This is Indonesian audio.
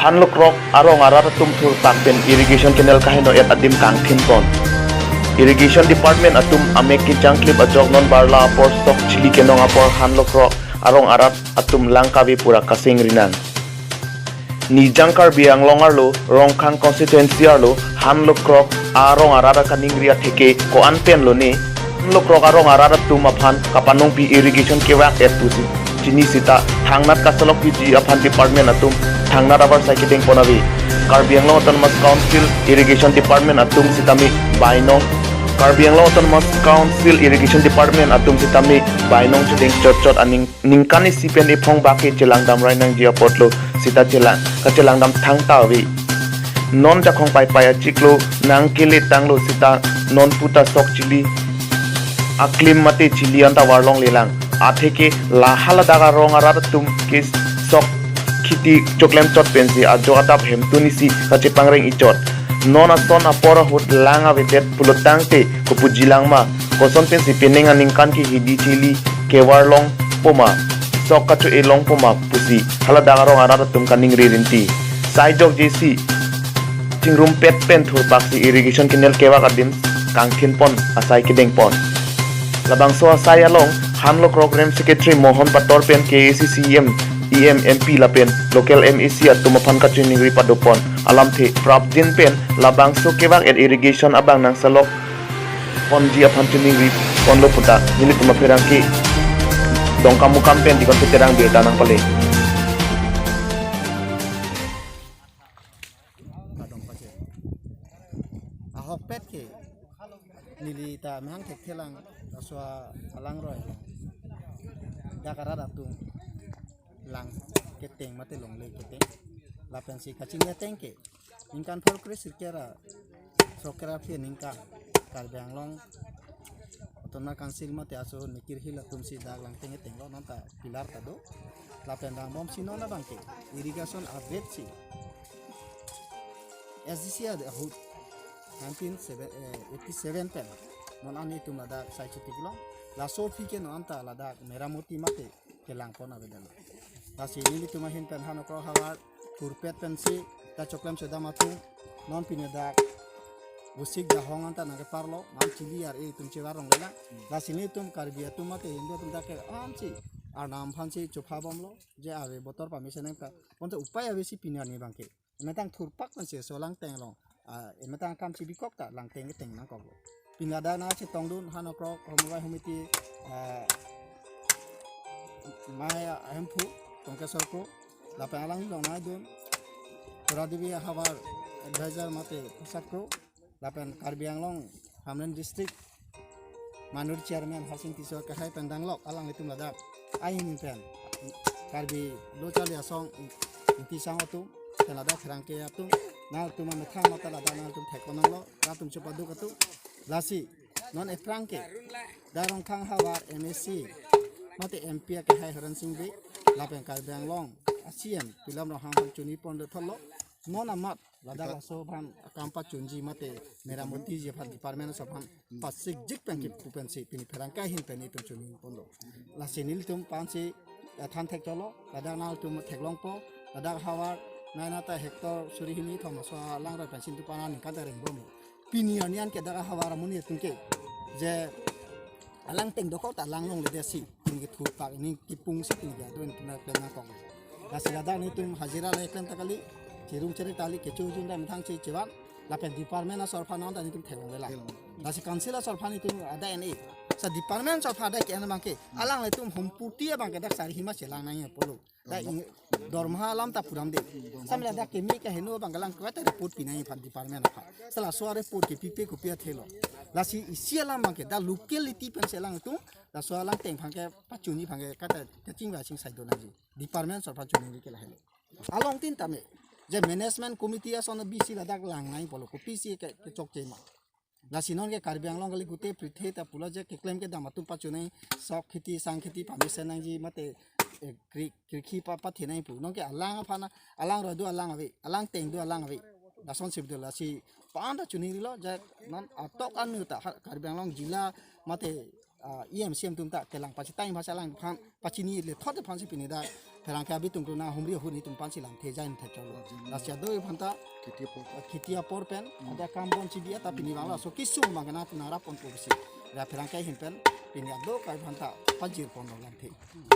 hanlok rok arong arar tum thur pakpen irrigation canal kahino et adim kang thinpon irrigation department atum amek ki jangklip ajok non barla apor stok chili kenong apor hanlok rok arong arat atum langkawi pura kasing rinan ni jangkar biang longar lo rongkhang constituency lo hanlok rok arong arara kaningria theke ko anpen lo ni hanlok rok arong arara tum aphan kapanong pi irrigation kewak et pusi chini sita thangnat kasalok pg aphan department atum thangnat abar saikiteng ponabi Karbi Anglong Autonomous Council Irrigation Department atum sitami bainong Karbi Anglong Autonomous Council Irrigation Department atum sitami bainong chudeng chot aning ningkani sipen ipong baki chelang dam rainang jia potlo sita chelang dam thang tawi non jakong pai pai chiklo nang kile tanglo sita non puta sok chili aklim mate chili anta warlong lelang atheke lahala daga rong arar tum kis sok khiti choklem chot pensi ajo atap hemtunisi kache pangreng ichot nona son apora hut langa vetet pulotangte kupujilangma koson pensi penenga ningkan ki hidi chili kewarlong poma sok kachu elong poma pusi hala dagarong arara tum kaning ririnti saijok jesi chingrum pet pen thur paksi irrigation canal kewa kadim kangthin pon asai kideng pon labang so asai along hanlok program secretary mohon pator pen KACCM EMMP lapen local MEC at tumapan ka tuning ripadopon alam the prabdin pen labang so kewak at irrigation abang nang salok pon ji apan tuning rip pon lo puta nili tumaperang ki dongkamu kampen di konti terang beta nang pale ahok pet ke nili ta mang thek thelang aswa alang roy dakara datung lang keteng mate long le keteng la pensi kaching ya tengke ningkan for kris kera sokera phi ningka kar bang long otona kansil mate aso nikir hila tumsi dag lang tenge tenglo nanta pilar tado la pendang bom sino na bangke irrigation update si SDC ada hut 1987 pen non ani tum lada sai chutiklo la sofi ke no anta lada meramuti mate kelang pona bedala Tasi ini cuma hinten hano kro hawar kurpet pensi ta choklem sudah matu non pinedak usik dah hongan ta nage parlo mam chili ar e tum chewarong lela la sini tum karbia tum mate indo tum dake amchi ar nam phansi chopha bomlo je ave botor permission ka ponte upai ave si pinar ni bangke metang thurpak pensi solang tenglong metang kam si bikok ta lang teng teng nang ko pinada na si tongdun hano kro homwai humiti maya hempu tongke sorko lapan alang dong na dun Puradiwi Hawar advisor mate pusakro lapan Karbi Anglong Hamren district manur chairman Hasin Tiswa kahai pendanglok alang itu ladak ayin pen Karbi lo chali asong inti sang otu telada kerangke atu na tu ma mekhang mata lada na tu thekonanglo ka tum chupadu katu lasi non efrangke darong khang Hawar MSC mate MP ke hai haran sing be lapen Karbi Anglong ASEAN pilam no hang chuni pon de tholo non amat lada so bhan kampa chunji mate meramuti je phan department so bhan pasik jik pen ki pupensi pini pherangka hin pen tum chuni pon lo la senil tum pansi than thek cholo lada nal tum theklong po lada hawar naina ta hector suri hini thoma so lang ra pensin tu pana ni ka da reng bom pini anian ke da hawar muni tungke je alang teng doko ta lang long le desi ini thu pak ini kipung sik ni ga don tuna kena kong asilada ni tum hajira le kan takali cirung ceri tali kecu junda mthang ci cewan lapen department sorfa non ta ni tum theng lela nasi kansila sorfa ni tum ada ni sa department sorfa ada ke bangke alang le tum homputi bangke dak sari hima selang nai polo da dorma alam ta puram de samla da kemi ka henu banggalang ka ta report pinai pan department apa sala so report ke pipe ko pia thelo lasi isialam bangke da locality pen selang tu da so alang teng phangke pachuni phangke ka ta kaching ba sing sai do naji department sorfa chuni ke la helo along tin tame je management committee ason BC la dak lang nai polo ko PC ke chok chema lasi non ke Karbi Anglong gali gute prithe ta pula je ke claim ke damatu pachunai sok khiti sang khiti permission nang ji mate krikhi pa thinai pu nong ke alang phana alang ro du alang ave alang teng du alang ave da son sib de la si panda chuni lo ja non atok an ta Karbi Anglong jila mate EMCM tum ta kelang pachi time bhasa lang phan pachini le thot phan si pinida Perangkai abi tung na humri huni tung pansi lang tejain tercolo. Rasia do phanta kitia porpen ada kambon cibia tapi ni mala so kisung mangana tunara pon pobisi. Da perangkai himpen pinya do kai phanta pajir pon lang the.